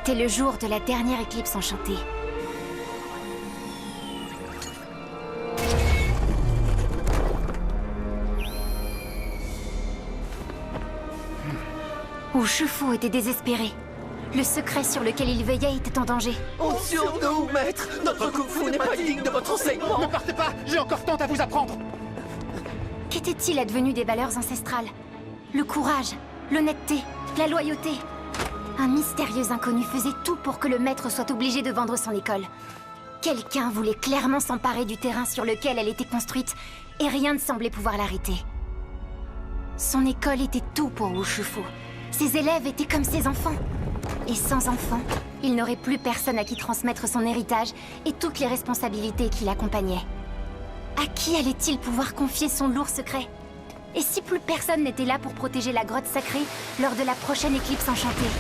C'était le jour de la dernière éclipse enchantée. Shufu était désespéré. Le secret sur lequel il veillait était en danger. Oh, sur nous, maître! Notre Kung Fu n'est pas digne de votre enseignement! Ne partez pas! J'ai encore tant à vous apprendre! Qu'était-il advenu des valeurs ancestrales? Le courage, l'honnêteté, la loyauté. Un mystérieux inconnu faisait tout pour que le maître soit obligé de vendre son école. Quelqu'un voulait clairement s'emparer du terrain sur lequel elle était construite, et rien ne semblait pouvoir l'arrêter. Son école était tout pour Wu Shufu. Ses élèves étaient comme ses enfants. Et sans enfants, il n'aurait plus personne à qui transmettre son héritage et toutes les responsabilités qui l'accompagnaient. À qui allait-il pouvoir confier son lourd secret? Et si plus personne n'était là pour protéger la grotte sacrée lors de la prochaine éclipse enchantée?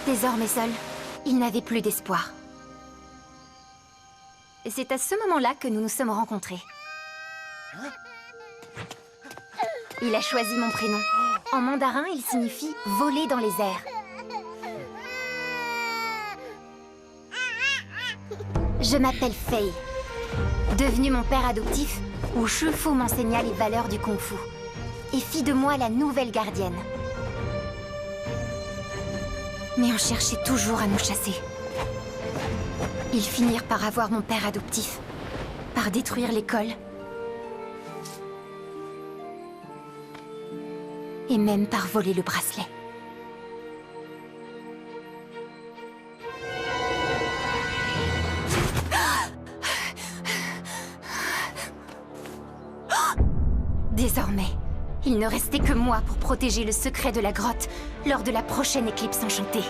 Désormais seul, il n'avait plus d'espoir. Et c'est à ce moment-là que nous nous sommes rencontrés. Il a choisi mon prénom. En mandarin, il signifie « voler dans les airs ». Je m'appelle Fei. Devenu mon père adoptif, Wu Shufu m'enseigna les valeurs du Kung Fu et fit de moi la nouvelle gardienne. Mais on cherchait toujours à nous chasser. Ils finirent par avoir mon père adoptif, par détruire l'école, et même par voler le bracelet. Désormais, il ne restait que moi pour protéger le secret de la grotte lors de la prochaine éclipse enchantée.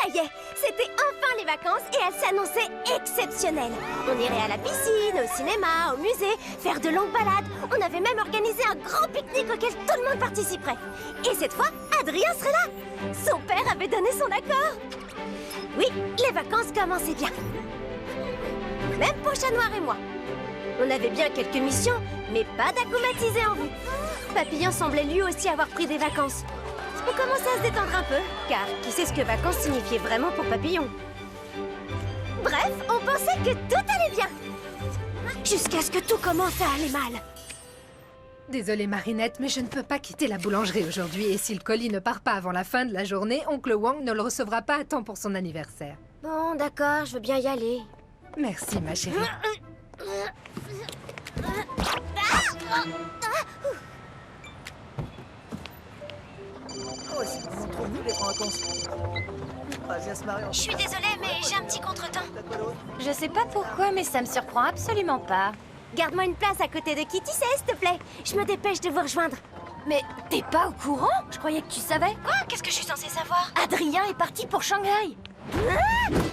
Ça y est, c'était enfin les vacances et elles s'annonçaient exceptionnelles. On irait à la piscine, au cinéma, au musée, faire de longues balades. On avait même organisé un grand pique-nique auquel tout le monde participerait. Et cette fois, Adrien serait là. Son père avait donné son accord. Oui, les vacances commençaient bien. Même pour Chat Noir et moi. On avait bien quelques missions, mais pas d'acclimatisé en vue. Papillon semblait lui aussi avoir pris des vacances. On commençait à se détendre un peu, car qui sait ce que vacances signifiait vraiment pour Papillon. Bref, on pensait que tout allait bien. Jusqu'à ce que tout commence à aller mal. Désolée Marinette, mais je ne peux pas quitter la boulangerie aujourd'hui. Et si le colis ne part pas avant la fin de la journée, oncle Wang ne le recevra pas à temps pour son anniversaire. Bon, d'accord, je veux bien y aller. Merci ma chérie. Je suis désolée, mais j'ai un petit contretemps. Je sais pas pourquoi, mais ça me surprend absolument pas. Garde-moi une place à côté de Kitty, s'il te plaît. Je me dépêche de vous rejoindre. Mais t'es pas au courant? Je croyais que tu savais. Quoi? Qu'est-ce que je suis censée savoir? Adrien est parti pour Shanghai.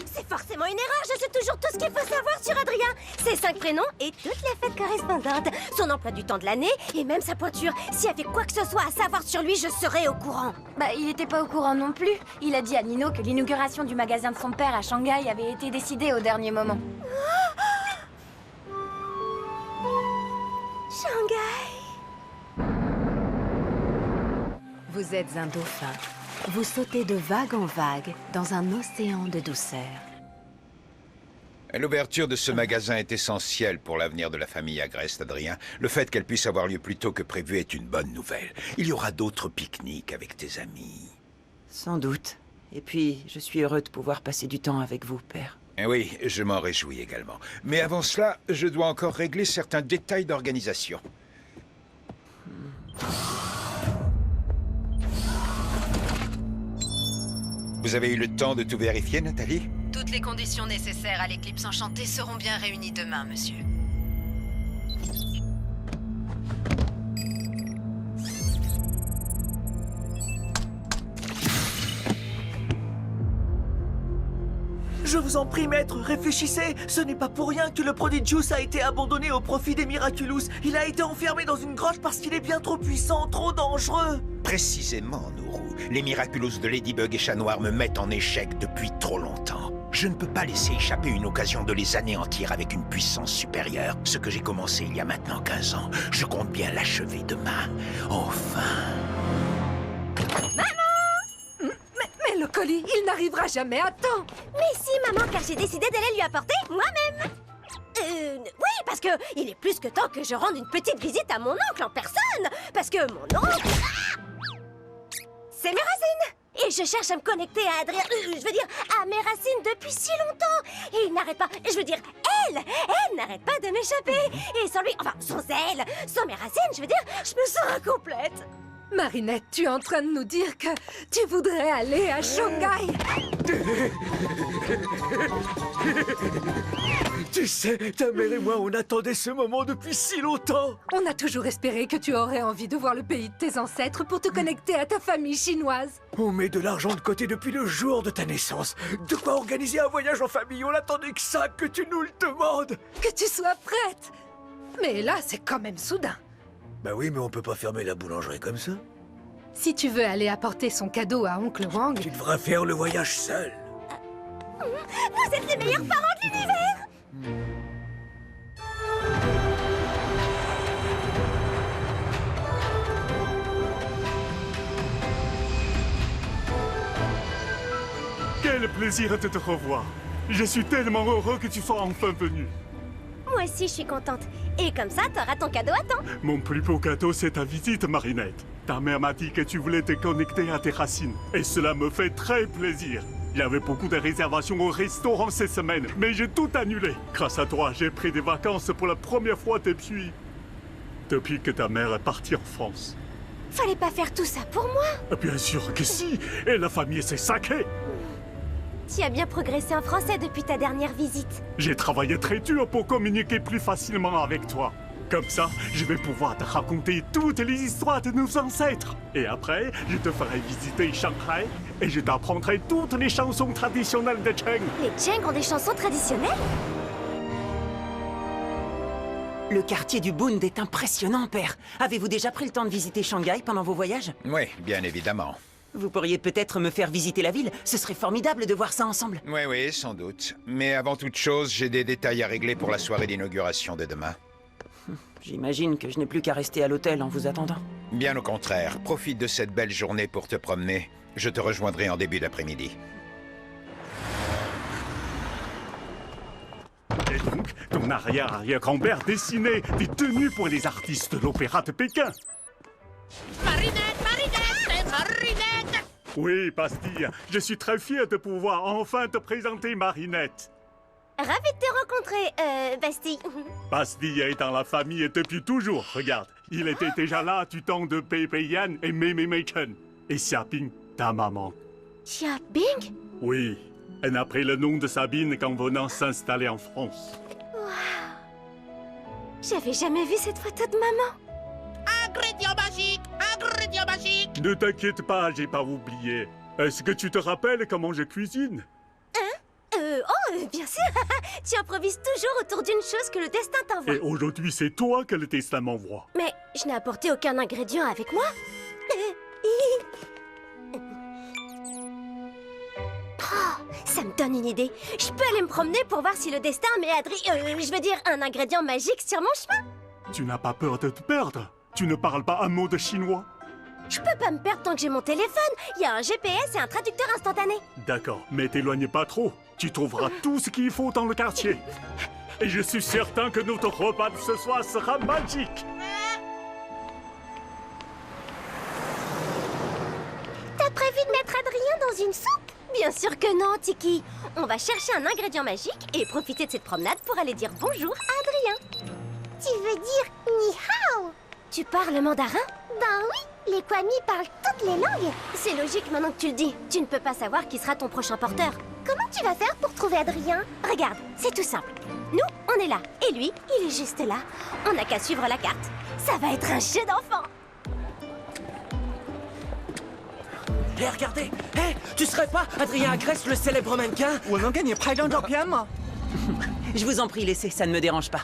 C'est forcément une erreur, je sais toujours tout ce qu'il faut savoir sur Adrien. Ses 5 prénoms et toutes les fêtes correspondantes. Son emploi du temps de l'année et même sa pointure. S'il y avait quoi que ce soit à savoir sur lui, je serais au courant. Bah, il était pas au courant non plus. Il a dit à Nino que l'inauguration du magasin de son père à Shanghai avait été décidée au dernier moment. Shanghai. Vous êtes un dauphin. Vous sautez de vague en vague dans un océan de douceur. L'ouverture de ce magasin est essentielle pour l'avenir de la famille Agreste, Adrien. Le fait qu'elle puisse avoir lieu plus tôt que prévu est une bonne nouvelle. Il y aura d'autres pique-niques avec tes amis. Sans doute. Et puis, je suis heureux de pouvoir passer du temps avec vous, père. Oui, je m'en réjouis également. Mais avant cela, je dois encore régler certains détails d'organisation. Vous avez eu le temps de tout vérifier, Nathalie? Toutes les conditions nécessaires à l'éclipse enchantée seront bien réunies demain, monsieur. Je vous en prie, maître, réfléchissez. Ce n'est pas pour rien que le Prodigious a été abandonné au profit des Miraculous. Il a été enfermé dans une grotte parce qu'il est bien trop puissant, trop dangereux. Précisément, Nourou. Les Miraculous de Ladybug et Chat Noir me mettent en échec depuis trop longtemps. Je ne peux pas laisser échapper une occasion de les anéantir avec une puissance supérieure. Ce que j'ai commencé il y a maintenant 15 ans, je compte bien l'achever demain. Enfin... Mais le colis, il n'arrivera jamais à temps. Mais si, maman, car j'ai décidé d'aller lui apporter moi-même. Oui, parce que il est plus que temps que je rende une petite visite à mon oncle en personne. Parce que mon oncle... Ah, c'est mes racines. Et je cherche à me connecter à Adrien... je veux dire, à mes racines depuis si longtemps. Et il n'arrête pas... Je veux dire, elle n'arrête pas de m'échapper. Et sans lui... Enfin, sans elle, sans mes racines, je veux dire, je me sens incomplète. Marinette, tu es en train de nous dire que tu voudrais aller à Shanghai? Tu sais, ta mère et moi, on attendait ce moment depuis si longtemps. On a toujours espéré que tu aurais envie de voir le pays de tes ancêtres pour te connecter à ta famille chinoise. On met de l'argent de côté depuis le jour de ta naissance. De quoi organiser un voyage en famille, on attendait que ça, que tu nous le demandes. Que tu sois prête. Mais là, c'est quand même soudain. Bah oui, mais on peut pas fermer la boulangerie comme ça. Si tu veux aller apporter son cadeau à Oncle Wang... Tu devras faire le voyage seul. Vous êtes les meilleurs parents de l'univers. Quel plaisir de te revoir. Je suis tellement heureux que tu sois enfin venu. Moi aussi, je suis contente. Et comme ça, t'auras ton cadeau à temps. Mon plus beau cadeau, c'est ta visite, Marinette. Ta mère m'a dit que tu voulais te connecter à tes racines. Et cela me fait très plaisir. Il y avait beaucoup de réservations au restaurant cette semaine, mais j'ai tout annulé. Grâce à toi, j'ai pris des vacances pour la première fois depuis que ta mère est partie en France. Fallait pas faire tout ça pour moi. Bien sûr que si. Et la famille, c'est sacré. Tu as bien progressé en français depuis ta dernière visite. J'ai travaillé très dur pour communiquer plus facilement avec toi. Comme ça, je vais pouvoir te raconter toutes les histoires de nos ancêtres. Et après, je te ferai visiter Shanghai et je t'apprendrai toutes les chansons traditionnelles de Cheng. Les Cheng ont des chansons traditionnelles? Le quartier du Bund est impressionnant, père. Avez-vous déjà pris le temps de visiter Shanghai pendant vos voyages? Oui, bien évidemment. Vous pourriez peut-être me faire visiter la ville. Ce serait formidable de voir ça ensemble. Oui, sans doute. Mais avant toute chose, j'ai des détails à régler pour la soirée d'inauguration de demain. J'imagine que je n'ai plus qu'à rester à l'hôtel en vous attendant. Bien au contraire, profite de cette belle journée pour te promener. Je te rejoindrai en début d'après-midi. Et donc, ton arrière-arrière-grand-père dessinait des tenues pour les artistes de l'opéra de Pékin. Marinette! Oui, Pastille, je suis très fier de pouvoir enfin te présenter Marinette. Ravi de te rencontrer, Bastille. Pastille est dans la famille depuis toujours, regarde. Il était déjà là du temps de Pei Yan et Mei Mei Chen. Et Xiaoping, ta maman. Xiaoping? Oui, elle a pris le nom de Sabine qu'en venant s'installer en France. Waouh! J'avais jamais vu cette photo de maman. Ingrédient magique! Ingrédient magique! Ne t'inquiète pas, j'ai pas oublié. Est-ce que tu te rappelles comment je cuisine? Bien sûr. Tu improvises toujours autour d'une chose que le destin t'envoie. Et aujourd'hui, c'est toi que le destin m'envoie. Mais je n'ai apporté aucun ingrédient avec moi. Oh, ça me donne une idée. Je peux aller me promener pour voir si le destin met je veux dire un ingrédient magique sur mon chemin. Tu n'as pas peur de te perdre? Tu ne parles pas un mot de chinois? Je peux pas me perdre tant que j'ai mon téléphone. Il y a un GPS et un traducteur instantané. D'accord, mais t'éloigne pas trop. Tu trouveras tout ce qu'il faut dans le quartier. Et je suis certain que notre repas de ce soir sera magique. T'as prévu de mettre Adrien dans une soupe? Bien sûr que non, Tiki. On va chercher un ingrédient magique et profiter de cette promenade pour aller dire bonjour à Adrien. Tu veux dire ni hao? Tu parles mandarin? Ben oui. Les Kwami parlent toutes les langues. C'est logique maintenant que tu le dis. Tu ne peux pas savoir qui sera ton prochain porteur. Comment tu vas faire pour trouver Adrien? Regarde, c'est tout simple. Nous, on est là. Et lui, il est juste là. On n'a qu'à suivre la carte. Ça va être un jeu d'enfant. Hé, regardez! Hé, tu serais pas Adrien Agreste, le célèbre mannequin? Je vous en prie, laissez, ça ne me dérange pas.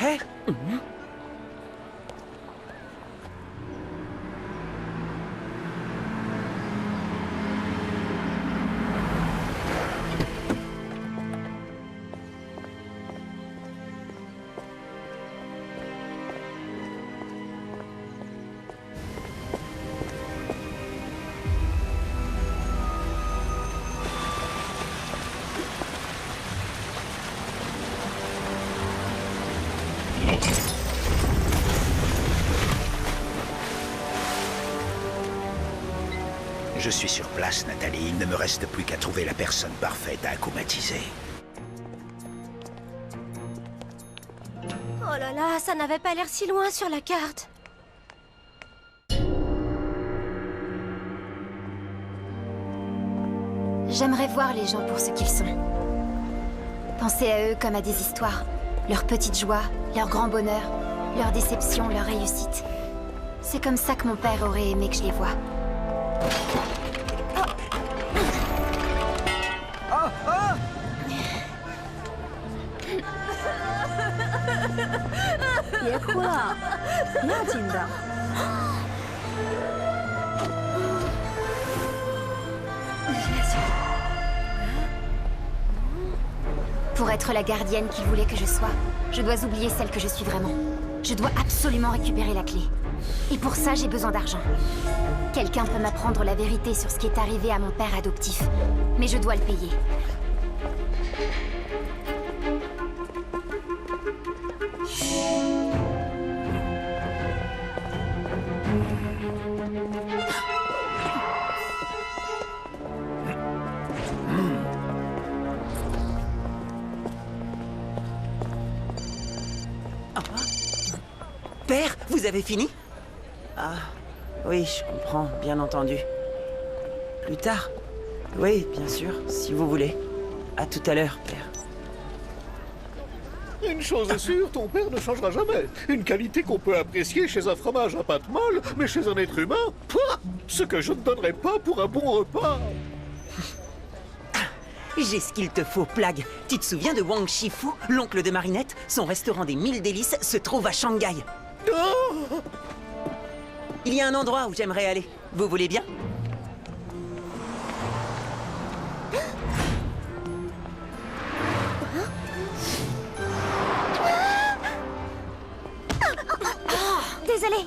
Hé! Je suis sur place, Nathalie. Il ne me reste plus qu'à trouver la personne parfaite à akumatiser. Oh là là, ça n'avait pas l'air si loin sur la carte. J'aimerais voir les gens pour ce qu'ils sont. Penser à eux comme à des histoires. Leurs petites joies, leurs grands bonheurs, leurs déceptions, leurs réussites. C'est comme ça que mon père aurait aimé que je les voie. Pour être la gardienne qu'il voulait que je sois, je dois oublier celle que je suis vraiment. Je dois absolument récupérer la clé. Et pour ça, j'ai besoin d'argent. Quelqu'un peut m'apprendre la vérité sur ce qui est arrivé à mon père adoptif. Mais je dois le payer. Père, vous avez fini? Ah, oui, je comprends, bien entendu. Plus tard? Oui, bien sûr, si vous voulez. À tout à l'heure, Père. Une chose est sûre, ton père ne changera jamais. Une qualité qu'on peut apprécier chez un fromage à pâte molle, mais chez un être humain, pouah, ce que je ne donnerais pas pour un bon repas. J'ai ce qu'il te faut, Plague. Tu te souviens de Wang Shifu, l'oncle de Marinette? Son restaurant des 1000 délices se trouve à Shanghai. Oh! Il y a un endroit où j'aimerais aller. Vous voulez bien? Désolée.